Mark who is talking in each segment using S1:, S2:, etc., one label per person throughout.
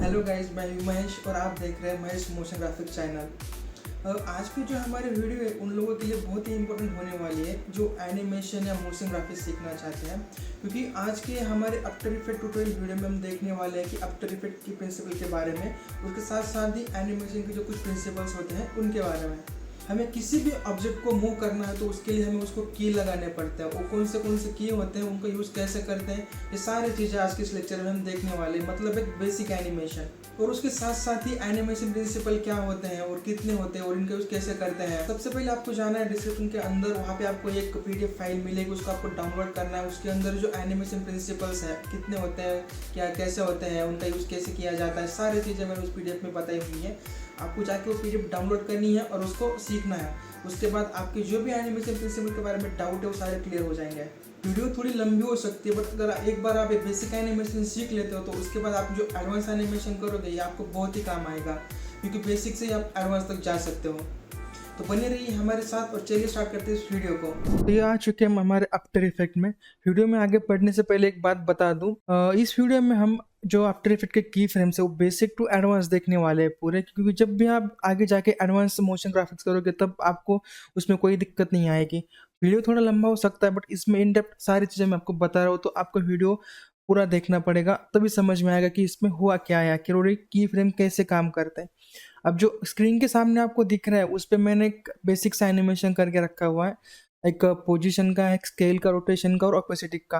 S1: Hello guys, मैं हूं महेश और आप देख रहे हैं महेश मोशन ग्राफिक चैनल। आज की जो हमारी वीडियो है उन लोगों के लिए बहुत ही इंपॉर्टेंट होने वाली है जो एनिमेशन या मोशन ग्राफिक्स सीखना चाहते हैं, क्योंकि आज के हमारे आफ्टर इफेक्ट ट्यूटोरियल वीडियो में हम देखने वाले हैं कि आफ्टर इफेक्ट की प्रिंसिपल के बारे में, उसके साथ साथ ही एनिमेशन के जो कुछ प्रिंसिपल्स होते हैं उनके बारे में। हमें किसी भी ऑब्जेक्ट को मूव करना है तो उसके लिए हमें उसको की लगाने पड़ते हैं। वो कौन से की होते हैं, उनको यूज़ कैसे करते हैं, ये सारी चीज़ें आज के इस लेक्चर में हम देखने वाले हैं। मतलब एक बेसिक एनिमेशन और उसके साथ साथ ही एनिमेशन प्रिंसिपल क्या होते हैं और कितने होते हैं और इनका यूज़ कैसे करते हैं। सबसे पहले आपको जाना है डिस्क्रिप्शन के अंदर, वहाँ पे आपको एक पीडीएफ फाइल मिलेगी, उसको आपको डाउनलोड करना है। उसके अंदर जो एनिमेशन प्रिंसिपल्स है, कितने होते हैं, क्या कैसे होते हैं, उनका यूज़ कैसे किया जाता है, सारी चीज़ें मैंने उस पीडीएफ में बताई हुई है। आपको जाके वो पीडीएफ डाउनलोड करनी है और उसको सीखना है। उसके बाद आपके जो भी एनिमेशन प्रिंसिपल के बारे में डाउट है वो सारे क्लियर हो जाएंगे। वीडियो थोड़ी लंबी हो सकती है, बट अगर एक बार आप एक बेसिक एनिमेशन सीख लेते हो तो उसके बाद आप जो एडवांस एनिमेशन करोगे ये आपको बहुत ही काम आएगा, क्योंकि बेसिक से ही आप एडवांस तक जा सकते हो। तो बने रहिए हमारे साथ और चलिए स्टार्ट करते हैं इस वीडियो को। तो ये आ चुके हैं हमारे आफ्टर इफेक्ट में। वीडियो में आगे बढ़ने से पहले एक बात बता दूं, इस वीडियो में हम जो आफ्टर इफेक्ट के की फ्रेम्स है वो बेसिक टू एडवांस देखने वाले हैं पूरे, क्योंकि जब भी आप आगे जाके एडवांस मोशन ग्राफिक्स करोगे तब आपको उसमें कोई दिक्कत नहीं आएगी। वीडियो थोड़ा लंबा हो सकता है, बट इसमें इन डेप्थ सारी चीज़ें मैं आपको बता रहा हूँ, तो आपको वीडियो पूरा देखना पड़ेगा, तभी समझ में आएगा कि इसमें हुआ क्या है आखिर और ये की फ्रेम कैसे काम करते हैं। अब जो स्क्रीन के सामने आपको दिख रहा है उस पे मैंने एक बेसिक सा एनिमेशन करके रखा हुआ है, एक पोजीशन का, एक स्केल का, रोटेशन का और ऑपेसिटी का।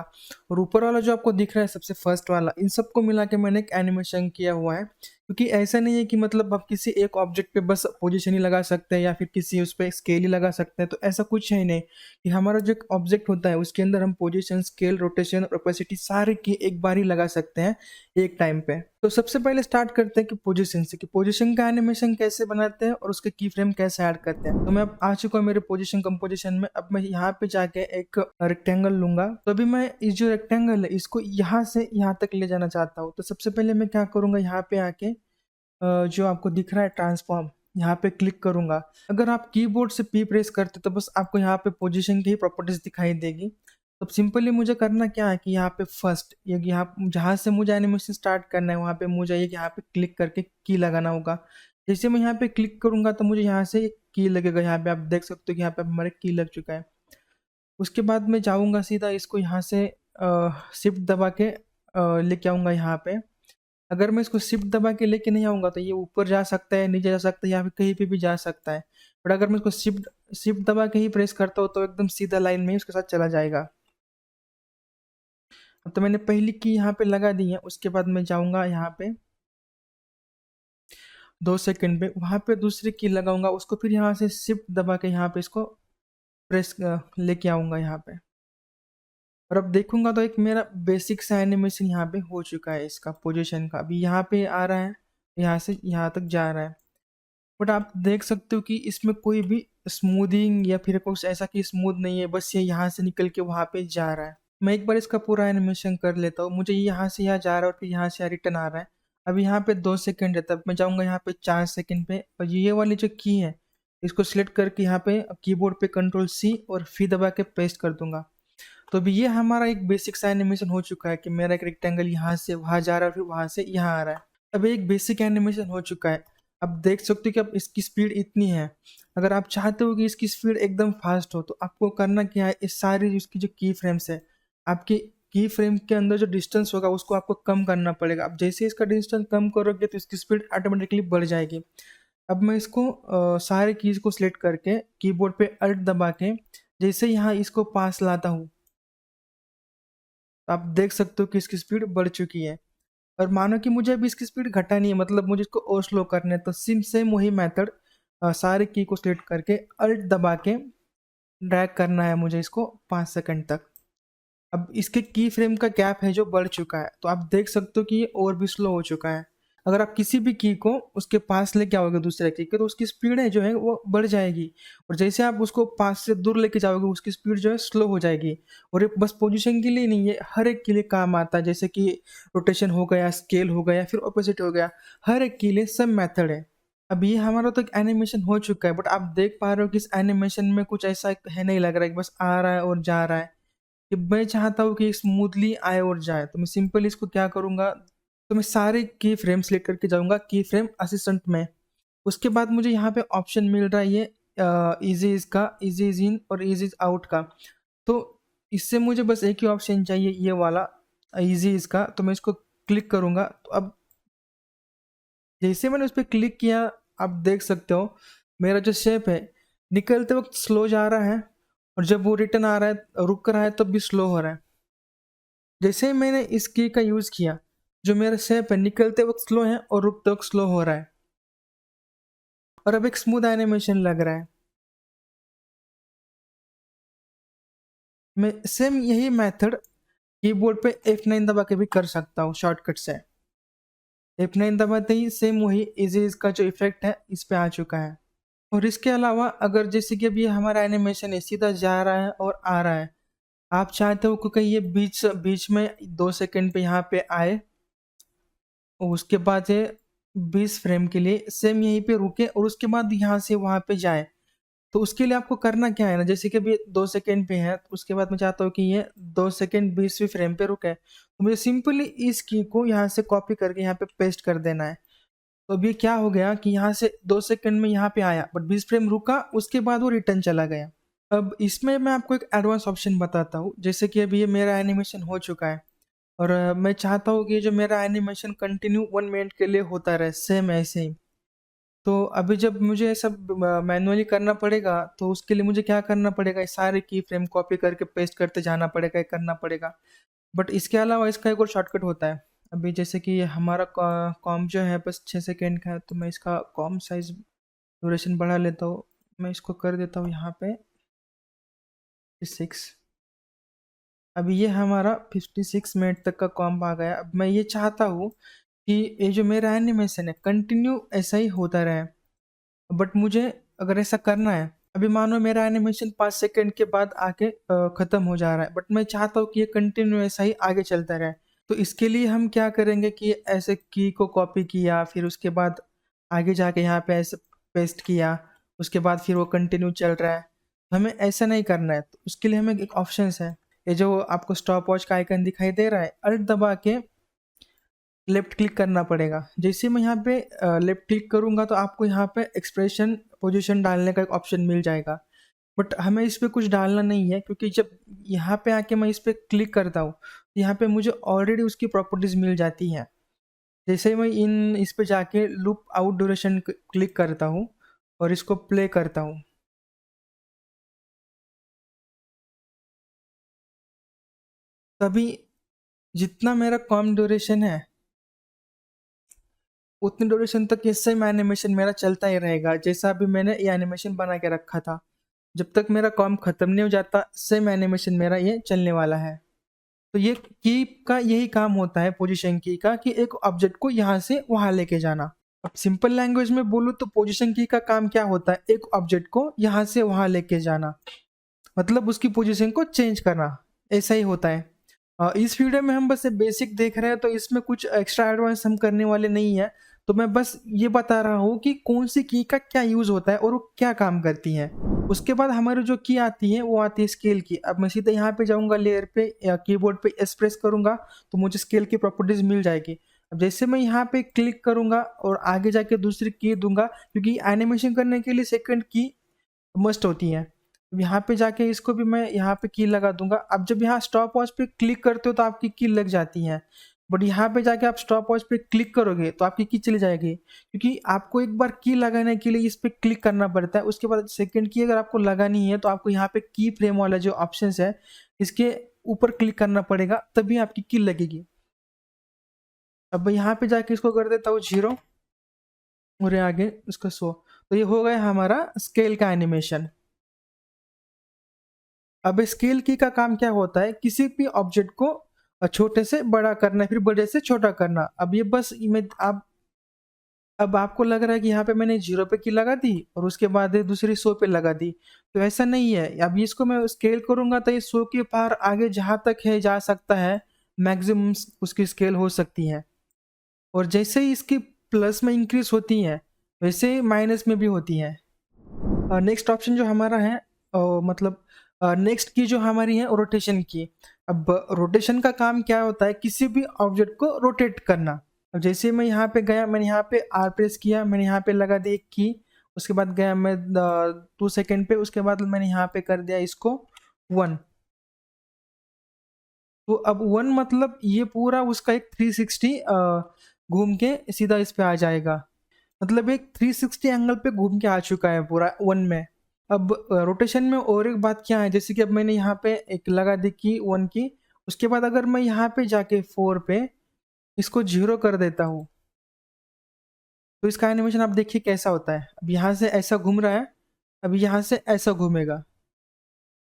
S1: और ऊपर वाला जो आपको दिख रहा है सबसे फर्स्ट वाला, इन सबको मिला के मैंने एक एनिमेशन किया हुआ है, क्योंकि ऐसा नहीं है कि मतलब आप किसी एक ऑब्जेक्ट पे बस पोजीशन ही लगा सकते हैं या फिर किसी उस पर स्केल ही लगा सकते हैं। तो ऐसा कुछ है नहीं कि हमारा जो एक ऑब्जेक्ट होता है उसके अंदर हम पोजीशन, स्केल, रोटेशन और ऑपेसिटी सारे की एक बार ही लगा सकते हैं एक टाइम पे। तो सबसे पहले स्टार्ट करते हैं कि पोजीशन से, कि पोजीशन का एनिमेशन कैसे बनाते हैं और उसके की फ्रेम कैसे ऐड करते हैं। तो मैं अब आ चुका हूँ मेरे पोजीशन कंपोजिशन में। अब मैं यहाँ पे जाके एक रेक्टेंगल लूंगा। तो अभी मैं इस जो रेक्टेंगल है इसको यहाँ से यहाँ तक ले जाना चाहता हूँ। तो सबसे पहले मैं क्या करूंगा, यहाँ पे आके जो आपको दिख रहा है ट्रांसफॉर्म, यहाँ पे क्लिक करूंगा। अगर आप कीबोर्ड से पी प्रेस करते तो बस आपको यहाँ पे पोजीशन की ही प्रॉपर्टीज दिखाई देगी। तो सिंपली मुझे करना क्या है कि यहाँ पे फर्स्ट, ये यहाँ जहाँ से मुझे एनिमेशन स्टार्ट करना है वहाँ पे मुझे ये यहाँ पे क्लिक करके की लगाना होगा। जैसे मैं यहाँ पे क्लिक करूंगा तो मुझे यहाँ से की लगेगा। यहाँ पे आप देख सकते हो कि यहाँ पे हमारे की लग चुका है। उसके बाद मैं जाऊँगा सीधा इसको यहाँ से शिफ्ट दबा के लेके आऊँगा यहाँ पे। अगर मैं इसको शिफ्ट दबा के लेके नहीं आऊँगा तो ये ऊपर जा सकता है, नीचे जा सकता है, या फिर कहीं पे भी जा सकता है। बट अगर मैं इसको शिफ्ट शिफ्ट दबा के ही प्रेस करता हूँ तो एकदम सीधा लाइन में ही उसके साथ चला जाएगा। तो मैंने पहली की यहाँ पे लगा दी है। उसके बाद मैं जाऊँगा यहाँ पे 2 सेकंड पे, वहाँ पे दूसरी की लगाऊंगा, उसको फिर यहाँ से शिफ्ट दबा के यहाँ पे इसको प्रेस लेके आऊँगा यहाँ पे। और अब देखूंगा तो एक मेरा बेसिक सा एनिमेशन यहाँ पे हो चुका है इसका पोजीशन का। अभी यहाँ पे आ रहा है, यहाँ से यहाँ तक जा रहा है। बट आप देख सकते हो कि इसमें कोई भी स्मूथिंग या फिर कुछ ऐसा कि स्मूथ नहीं है, बस ये यहाँ से निकल के वहाँ पे जा रहा है। मैं एक बार इसका पूरा एनिमेशन कर लेता हूँ। मुझे यहाँ से यहाँ जा रहा है और फिर यहाँ से रिटर्न आ रहा है। अब यहाँ पे 2 सेकंड है, तब मैं जाऊँगा यहाँ पे 4 सेकंड पे, और ये वाली जो की है इसको सिलेक्ट करके यहाँ पे कीबोर्ड पे कंट्रोल सी और फी दबा के पेस्ट कर दूंगा। तो अभी ये हमारा एक बेसिक सा एनिमेशन हो चुका है कि मेरा एक रेक्टेंगल यहाँ से वहाँ जा रहा है, फिर वहाँ से यहाँ आ रहा है। अब एक बेसिक एनिमेशन हो चुका है। अब देख सकते हो कि अब इसकी स्पीड इतनी है। अगर आप चाहते हो कि इसकी स्पीड एकदम फास्ट हो तो आपको करना क्या है, इस सारी इसकी जो की फ्रेम्स है, आपके की फ्रेम के अंदर जो डिस्टेंस होगा उसको आपको कम करना पड़ेगा। अब जैसे इसका डिस्टेंस कम करोगे तो इसकी स्पीड ऑटोमेटिकली बढ़ जाएगी। अब मैं इसको सारे कीज को सिलेक्ट करके कीबोर्ड पे अल्ट दबा के जैसे यहाँ इसको पास लाता हूँ, तो आप देख सकते हो कि इसकी स्पीड बढ़ चुकी है। और मानो कि मुझे अभी इसकी स्पीड घटानी है, मतलब मुझे इसको और स्लो करना है, तो सेम वही मेथड सारे की को सिलेक्ट करके अल्ट दबा के ड्रैग करना है मुझे इसको 5 सेकंड तक। अब इसके की फ्रेम का गैप है जो बढ़ चुका है, तो आप देख सकते हो कि ये और भी स्लो हो चुका है। अगर आप किसी भी की को उसके पास लेके आओगे दूसरे की के, तो उसकी स्पीड है जो है वो बढ़ जाएगी, और जैसे आप उसको पास से दूर लेके जाओगे उसकी स्पीड जो है स्लो हो जाएगी। और ये बस पोजीशन के लिए नहीं, ये हर एक के लिए काम आता है, जैसे कि रोटेशन हो गया, स्केल हो गया, फिर ऑपोजिट हो गया, हर एक के लिए सब मेथड है। अब ये हमारा तो एक एनिमेशन हो चुका है, बट आप देख पा रहे हो कि इस एनिमेशन में कुछ ऐसा है नहीं लग रहा है कि बस आ रहा है और जा रहा है। कि मैं चाहता हूँ कि स्मूथली आए और जाए, तो मैं सिंपली इसको क्या करूँगा, तो मैं सारे की फ्रेम सेलेक्ट करके जाऊँगा की फ्रेम असिस्टेंट में। उसके बाद मुझे यहाँ पे ऑप्शन मिल रहा है ये ईज़ी इज़ का, ईज़ी इज़ इन और ईज़ी इज़ आउट का। तो इससे मुझे बस एक ही ऑप्शन चाहिए, ये वाला ईज़ी इज़ का। तो मैं इसको क्लिक करूँगा। तो अब जैसे मैंने उस पे क्लिक किया, आप देख सकते हो मेरा जो शेप है निकलते वक्त स्लो जा रहा है, और जब वो रिटर्न आ रहा है, रुक रहा है, तब भी स्लो हो रहा है। जैसे ही मैंने इस की का यूज़ किया, जो मेरा शेप है निकलते वक्त स्लो है और रुकते वक्त स्लो हो रहा है, और अब एक स्मूथ एनिमेशन लग रहा है। मैं सेम यही मेथड कीबोर्ड पे F9 दबा के भी कर सकता हूँ शॉर्टकट से। F9 दबाते ही सेम वही इजी इसका जो इफेक्ट है इस पे आ चुका है। और इसके अलावा अगर जैसे कि अभी हमारा एनिमेशन है सीधा जा रहा है और आ रहा है, आप चाहते हो कि ये बीच बीच में 2 सेकंड पे यहाँ पे आए, और उसके बाद ये 20 फ्रेम के लिए सेम यहीं पे रुके और उसके बाद यहाँ से वहाँ पे जाए। तो उसके लिए आपको करना क्या है ना, जैसे कि अभी 2 सेकंड पे है, तो उसके बाद मैं चाहता हूँ कि ये 2 सेकंड 20वें फ्रेम पे रुके। तो मुझे सिंपली इस की को यहाँ से कॉपी करके यहाँ पे पेस्ट कर देना है। तो अभी क्या हो गया कि यहाँ से 2 सेकंड में यहाँ पे आया, बट 20 फ्रेम रुका, उसके बाद वो रिटर्न चला गया। अब इसमें मैं आपको एक एडवांस ऑप्शन बताता हूँ। जैसे कि अभी ये मेरा एनिमेशन हो चुका है, और मैं चाहता हूँ कि जो मेरा एनिमेशन कंटिन्यू 1 मिनट के लिए होता रहे सेम ऐसे ही। तो अभी जब मुझे सब मैनुअली करना पड़ेगा, तो उसके लिए मुझे क्या करना पड़ेगा, ये सारे की फ्रेम कॉपी करके पेस्ट करते जाना पड़ेगा, ये करना पड़ेगा। बट इसके अलावा इसका एक और शॉर्टकट होता है। अभी जैसे कि हमारा कॉम जो है बस 6 सेकेंड का है, तो मैं इसका कॉम साइज ड्यूरेशन बढ़ा लेता हूँ। मैं इसको कर देता हूँ यहाँ पे 56। अभी ये हमारा 56 मिनट तक का कॉम्प आ गया। अब मैं ये चाहता हूँ कि ये जो मेरा एनिमेशन है कंटिन्यू ऐसा ही होता रहे। बट मुझे अगर ऐसा करना है, अभी मानो मेरा एनिमेशन 5 सेकंड के बाद आके ख़त्म हो जा रहा है, बट मैं चाहता हूँ कि ये कंटिन्यू ऐसा ही आगे चलता रहे। तो इसके लिए हम क्या करेंगे कि ऐसे की को कॉपी किया, फिर उसके बाद आगे जाके यहाँ पे ऐसे पेस्ट किया, उसके बाद फिर वो कंटिन्यू चल रहा है। हमें ऐसा नहीं करना है। तो उसके लिए हमें एक ऑप्शंस है, ये जो आपको स्टॉप वॉच का आइकन दिखाई दे रहा है, अल्ट दबा के लेफ्ट क्लिक करना पड़ेगा। जैसे मैं यहाँ पे लेफ्ट क्लिक करूँगा, तो आपको यहाँ पे एक्सप्रेशन पोजीशन डालने का एक ऑप्शन मिल जाएगा। बट हमें इस पे कुछ डालना नहीं है, क्योंकि जब यहाँ पे आके मैं इस पे क्लिक करता हूँ, तो यहाँ पे मुझे ऑलरेडी उसकी प्रॉपर्टीज मिल जाती हैं। जैसे ही मैं इस पे जाके लूप आउट ड्यूरेशन क्लिक करता हूँ और इसको प्ले करता हूँ, तभी जितना मेरा कम ड्यूरेशन है उतनी ड्यूरेशन तक ये सेम एनिमेशन मेरा चलता ही रहेगा, जैसा अभी मैंने ये एनिमेशन बना के रखा था। जब तक मेरा काम खत्म नहीं हो जाता, सेम एनिमेशन मेरा ये चलने वाला है। तो ये की का यही काम होता है पोजीशन की का, कि एक ऑब्जेक्ट को यहाँ से वहाँ लेके जाना। अब सिंपल लैंग्वेज में बोलूँ तो पोजीशन की का काम क्या होता है, एक ऑब्जेक्ट को यहाँ से वहाँ लेके जाना, मतलब उसकी पोजीशन को चेंज करना, ऐसा ही होता है। इस वीडियो में हम बस बेसिक देख रहे हैं, तो इसमें कुछ एक्स्ट्रा एडवांस हम करने वाले नहीं है। तो मैं बस ये बता रहा हूँ कि कौन सी की का क्या यूज़ होता है और वो क्या काम करती हैं। उसके बाद हमारी जो की आती है वो आती है स्केल की। अब मैं सीधा यहाँ पे जाऊँगा लेयर पे या कीबोर्ड पे एस प्रेस करूँगा, तो मुझे स्केल की प्रॉपर्टीज मिल जाएगी। अब जैसे मैं यहाँ पे क्लिक करूँगा और आगे जाके दूसरी की दूंगा, क्योंकि एनिमेशन करने के लिए सेकंड की मस्ट होती है। अब यहाँ पे जाके इसको भी मैं यहाँ पे की लगा दूंगा। अब जब यहाँ स्टॉप वॉच पे क्लिक करते हो तो आपकी की लग जाती है, बट यहाँ पे जाके आप स्टॉप वॉच पे क्लिक करोगे तो आपकी की चली जाएगी, क्योंकि आपको एक बार की लगाने के लिए इस पे क्लिक करना पड़ता है। उसके बाद सेकंड की अगर आपको लगानी है, तो आपको यहाँ पे की फ्रेम वाला जो ऑप्शन है इसके ऊपर क्लिक करना पड़ेगा, तभी आपकी की लगेगी। अब मैं यहाँ पे जाके इसको कर देता हूँ 0 और आगे इसका 100। तो ये हो गया हमारा स्केल का एनिमेशन। अब स्केल की का काम क्या होता है, किसी भी ऑब्जेक्ट को छोटे से बड़ा करना, फिर बड़े से छोटा करना। अब ये बस अब आपको लग रहा है कि यहाँ पे मैंने 0 पे की लगा दी और उसके बाद दूसरी 100 पे लगा दी, तो ऐसा नहीं है। अब इसको मैं स्केल करूंगा तो ये 100 के पार आगे जहाँ तक है जा सकता है, मैक्सिमम उसकी स्केल हो सकती है। और जैसे ही इसकी प्लस में इंक्रीज होती है, वैसे ही माइनस में भी होती है। नेक्स्ट ऑप्शन जो हमारा है, मतलब नेक्स्ट की जो हमारी है रोटेशन की। अब रोटेशन का काम क्या होता है, किसी भी ऑब्जेक्ट को रोटेट करना। अब जैसे मैं यहाँ पे गया, मैंने यहाँ पे आर प्रेस किया, मैंने यहाँ पे लगा दी एक की, उसके बाद गया मैं 2 सेकेंड पे, उसके बाद मैंने यहाँ पे कर दिया इसको 1। तो अब 1 मतलब ये पूरा उसका एक 360 घूम के सीधा इस पे आ जाएगा, मतलब एक 360 एंगल पे घूम के आ चुका है पूरा 1 में। अब रोटेशन में और एक बात क्या है, जैसे कि अब मैंने यहाँ पे एक लगा दी की 1 की, उसके बाद अगर मैं यहाँ पे जाके 4 पे इसको 0 कर देता हूँ, तो इसका एनिमेशन आप देखिए कैसा होता है। अब यहाँ से ऐसा घूम रहा है, अब यहाँ से ऐसा घूमेगा,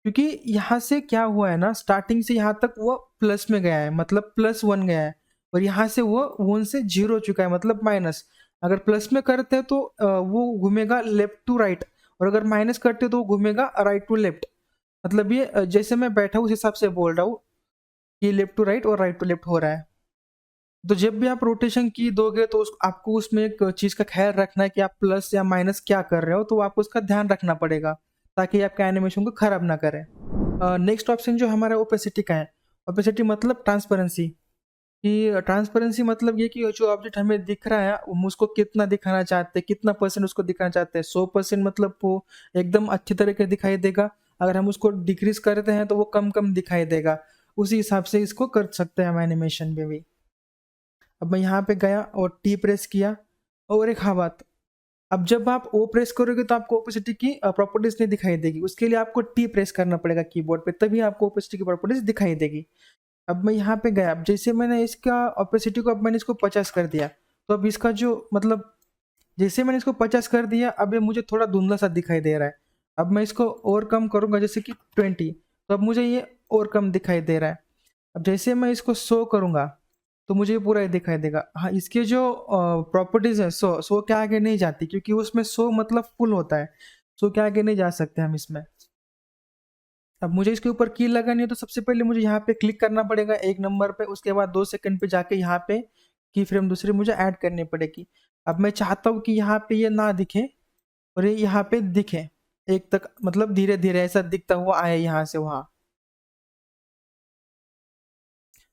S1: क्योंकि यहाँ से क्या हुआ है ना, स्टार्टिंग से यहाँ तक वो प्लस में गया है, मतलब +1 गया है, और यहाँ से वो 1 से 0 हो चुका है, मतलब माइनस। अगर प्लस में करते हैं तो वो घूमेगा लेफ्ट टू राइट, और अगर माइनस करते तो वो घूमेगा राइट टू लेफ्ट। मतलब ये जैसे मैं बैठा हूँ उस हिसाब से बोल रहा हूँ कि लेफ्ट टू राइट और राइट टू लेफ्ट हो रहा है। तो जब भी आप रोटेशन की दोगे तो आपको उसमें एक चीज़ का ख्याल रखना है कि आप प्लस या माइनस क्या कर रहे हो, तो आपको उसका ध्यान रखना पड़ेगा ताकि आपके एनिमेशन को खराब ना करें। नेक्स्ट ऑप्शन जो हमारा ओपेसिटी का है, ओपेसिटी मतलब ट्रांसपेरेंसी। कि ट्रांसपेरेंसी मतलब ये कि जो ऑब्जेक्ट हमें दिख रहा है हम उसको कितना दिखाना चाहते हैं, कितना परसेंट उसको दिखाना चाहते हैं। 100% मतलब वो एकदम अच्छी तरीके दिखाई देगा, अगर हम उसको डिक्रीज करते हैं तो वो कम कम दिखाई देगा। उसी हिसाब से इसको कर सकते हैं हम एनिमेशन में भी। अब मैं यहाँ पे गया और टी प्रेस किया, और एक हाँ बात, अब जब आप ओ प्रेस करोगे तो आपको ओपेसिटी की प्रॉपर्टीज नहीं दिखाई देगी, उसके लिए आपको टी प्रेस करना पड़ेगा कीबोर्ड पे, तभी आपको ओपेसिटी की प्रॉपर्टीज दिखाई देगी। अब मैं यहाँ पे गया, अब जैसे मैंने इसका ओपेसिटी को अब मैंने इसको 50 कर दिया, तो अब इसका जो मतलब जैसे मैंने इसको 50 कर दिया, अब ये मुझे थोड़ा धुंधला सा दिखाई दे रहा है। अब मैं इसको और कम करूंगा, जैसे कि 20, तो अब मुझे ये और कम दिखाई दे रहा है। अब जैसे मैं इसको 100 करूंगा तो मुझे ये पूरा ही दिखाई देगा। हाँ, इसके जो प्रॉपर्टीज है 100 के आगे नहीं जाती, क्योंकि उसमें 100 मतलब फुल होता है, 100 के आगे नहीं जा सकते हम इसमें। अब मुझे इसके ऊपर की लगानी है, तो सबसे पहले मुझे यहाँ पे क्लिक करना पड़ेगा 1 नंबर पे, उसके बाद 2 सेकंड पे जाके यहाँ पे की फ्रेम दूसरी मुझे ऐड करनी पड़ेगी। अब मैं चाहता हूँ कि यहाँ पे ये ना दिखे और ये यहाँ पे दिखे एक तक, मतलब धीरे धीरे ऐसा दिखता हुआ आए यहाँ से वहाँ।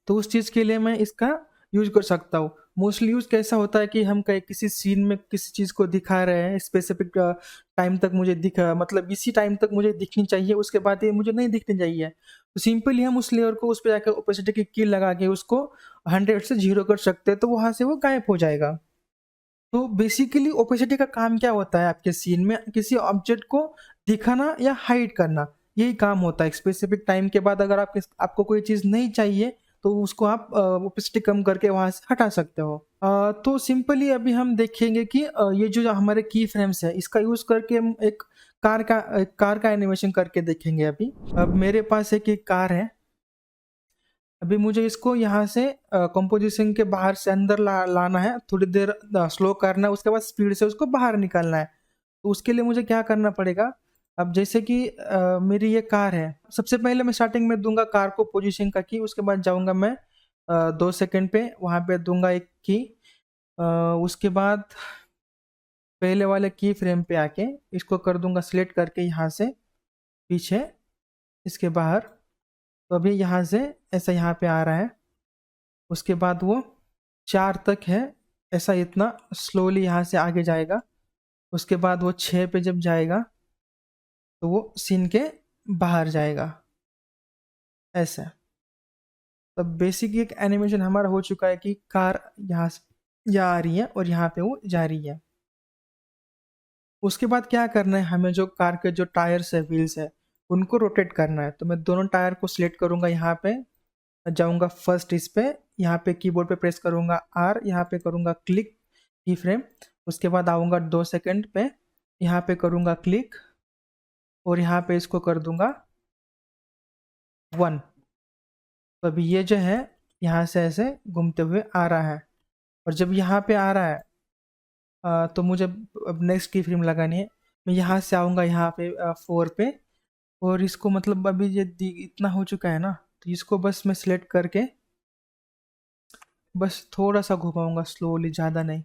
S1: तो उस चीज़ के लिए मैं इसका यूज कर सकता हूँ। मोस्टली यूज कैसा होता है कि हम कहीं किसी सीन में किसी चीज़ को दिखा रहे हैं, स्पेसिफिक टाइम तक मुझे दिखा, मतलब इसी टाइम तक मुझे दिखनी चाहिए, उसके बाद ये मुझे नहीं दिखनी चाहिए, तो सिंपली हम उस लेयर को उस पर जाकर ओपेसिटी की लगा के उसको 100 से 0 कर सकते हैं, तो वहाँ से वो गायब हो जाएगा। तो बेसिकली ओपेसिटी का काम क्या होता है, आपके सीन में किसी ऑब्जेक्ट को दिखाना या हाइड करना, यही काम होता है। स्पेसिफिक टाइम के बाद अगर आपको कोई चीज़ नहीं चाहिए तो उसको आप ओपेसिटी कम करके वहां से हटा सकते हो। तो सिंपली अभी हम देखेंगे कि ये जो हमारे की फ्रेम्स है इसका यूज करके हम एक कार का एनिमेशन करके देखेंगे। अभी अब मेरे पास एक कार है, अभी मुझे इसको यहाँ से कंपोजिशन के बाहर से अंदर लाना है, थोड़ी देर स्लो करना है, उसके बाद स्पीड से उसको बाहर निकालना है। तो उसके लिए मुझे क्या करना पड़ेगा, अब जैसे कि मेरी ये कार है, सबसे पहले मैं स्टार्टिंग में दूंगा कार को पोजीशन का की, उसके बाद जाऊंगा मैं 2 सेकंड पे, वहाँ पे दूंगा एक की, उसके बाद पहले वाले की फ्रेम पे आके इसको कर दूंगा सिलेक्ट करके यहाँ से पीछे इसके बाहर। तो अभी यहाँ से ऐसा यहाँ पे आ रहा है, उसके बाद वो 4 तक है, ऐसा इतना स्लोली यहाँ से आगे जाएगा, उसके बाद वो 6 पे जब जाएगा तो वो सीन के बाहर जाएगा ऐसा। तब बेसिक एक एनिमेशन हमारा हो चुका है कि कार यहाँ से यहाँ आ रही है और यहाँ पे वो जा रही है। उसके बाद क्या करना है, हमें जो कार के जो टायर्स है, व्हील्स है, उनको रोटेट करना है। तो मैं दोनों टायर को सिलेक्ट करूंगा, यहाँ पे जाऊंगा फर्स्ट इस पे, यहाँ पे कीबोर्ड पे प्रेस करूंगा आर, यहाँ पे करूंगा क्लिक की फ्रेम, उसके बाद आऊंगा 2 सेकंड पे, यहाँ पे करूंगा क्लिक और यहाँ पे इसको कर दूंगा 1। तो अभी ये जो है यहाँ से ऐसे घूमते हुए आ रहा है, और जब यहाँ पे आ रहा है तो मुझे अब नेक्स्ट की फ्रेम लगानी है। मैं यहाँ से आऊँगा यहाँ पे 4 पे, और इसको मतलब अभी ये इतना हो चुका है ना, तो इसको बस मैं सिलेक्ट करके बस थोड़ा सा घुमाऊंगा स्लोली, ज़्यादा नहीं,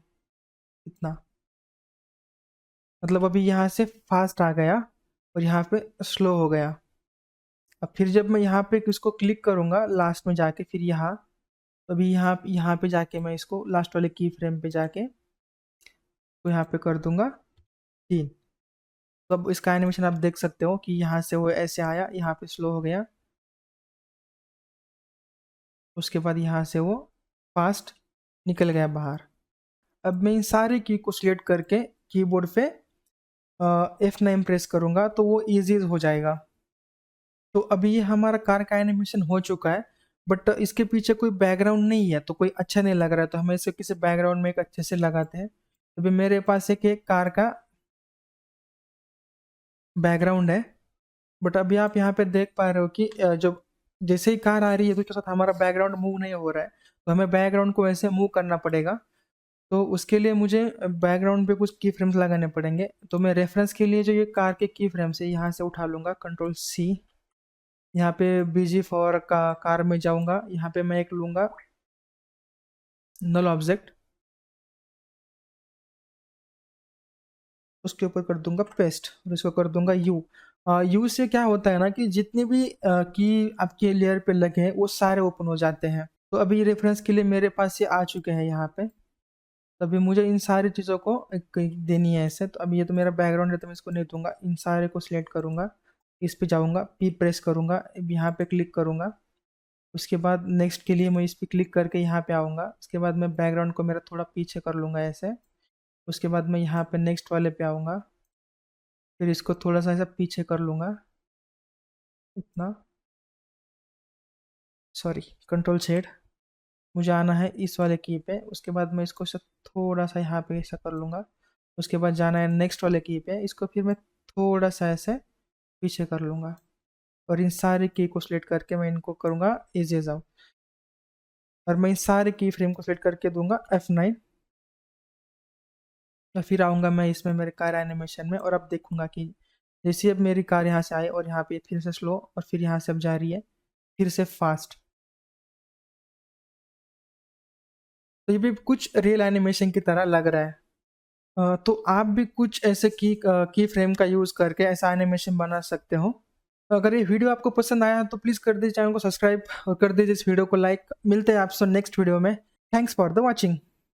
S1: इतना। मतलब अभी यहाँ से फास्ट आ गया और यहाँ पे स्लो हो गया। अब फिर जब मैं यहाँ पे इसको क्लिक करूँगा लास्ट में जाके, फिर यहाँ तो अभी यहाँ पे जाके मैं इसको लास्ट वाले की फ्रेम पे जाके तो यहाँ पे कर दूंगा 3। तो अब इसका एनिमेशन आप देख सकते हो कि यहाँ से वो ऐसे आया, यहाँ पे स्लो हो गया, उसके बाद यहाँ से वो फास्ट निकल गया बाहर। अब मैं इन सारे की को सिलेक्ट करके कीबोर्ड पे F9 प्रेस करूंगा तो वो इजी हो जाएगा। तो अभी ये हमारा कार का एनिमेशन हो चुका है, बट इसके पीछे कोई बैकग्राउंड नहीं है तो कोई अच्छा नहीं लग रहा है, तो हमें इसे किसी बैकग्राउंड में एक अच्छे से लगाते हैं। तो अभी मेरे पास एक कार का बैकग्राउंड है, बट अभी आप यहाँ पे देख पा रहे हो कि जब जैसे ही कार आ रही है तो उसके साथ हमारा बैकग्राउंड मूव नहीं हो रहा है, तो हमें बैकग्राउंड को ऐसे मूव करना पड़ेगा। तो उसके लिए मुझे बैकग्राउंड पे कुछ की फ्रेम्स लगाने पड़ेंगे। तो मैं रेफरेंस के लिए जो ये कार के की फ्रेम्स है यहाँ से उठा लूँगा, Ctrl+C। यहाँ पे BG फॉर का कार में जाऊँगा, यहाँ पे मैं एक लूँगा नल ऑब्जेक्ट, उसके ऊपर कर दूंगा पेस्ट और इसको कर दूंगा यू से क्या होता है ना कि जितने भी की आपके लेयर पे लगे हैं वो सारे ओपन हो जाते हैं। तो अभी रेफरेंस के लिए मेरे पास ये आ चुके हैं यहाँ पे। तो अभी मुझे इन सारी चीज़ों को देनी है ऐसे। तो अभी ये तो मेरा बैकग्राउंड है तो मैं इसको नहीं दूंगा, इन सारे को सिलेक्ट करूंगा, इस पे जाऊंगा, पी प्रेस करूंगा, यहाँ पे क्लिक करूंगा। उसके बाद नेक्स्ट के लिए मैं इस पे क्लिक करके यहाँ पे आऊँगा। उसके बाद मैं बैकग्राउंड को मेरा थोड़ा पीछे कर लूँगा ऐसे। उसके बाद मैं यहाँ पे नेक्स्ट वाले पे आऊँगा, फिर इसको थोड़ा सा ऐसा पीछे कर लूँगा इतना, सॉरी Ctrl+Z। मुझे आना है इस वाले की पे, उसके बाद मैं इसको थोड़ा सा यहाँ पे ऐसा कर लूँगा। उसके बाद जाना है नेक्स्ट वाले की पे, इसको फिर मैं थोड़ा सा ऐसे पीछे कर लूँगा और इन सारे की को सिलेक्ट करके मैं इनको करूँगा इरेज आउट। और मैं इन सारे की फ्रेम को सिलेक्ट करके दूंगा F9। और फिर आऊँगा मैं इसमें मेरे कार एनिमेशन में और अब देखूंगा कि जैसे अब मेरी कार यहाँ से आए और यहाँ पे फिर से स्लो और फिर यहाँ से अब जा रही है फिर से फास्ट। तो ये भी कुछ रियल एनिमेशन की तरह लग रहा है। तो आप भी कुछ ऐसे की फ्रेम का यूज़ करके ऐसा एनिमेशन बना सकते हो। तो अगर ये वीडियो आपको पसंद आया तो प्लीज़ कर दीजिए चैनल को सब्सक्राइब और कर दीजिए इस वीडियो को लाइक। मिलते हैं आपसे नेक्स्ट वीडियो में। Thanks for the watching.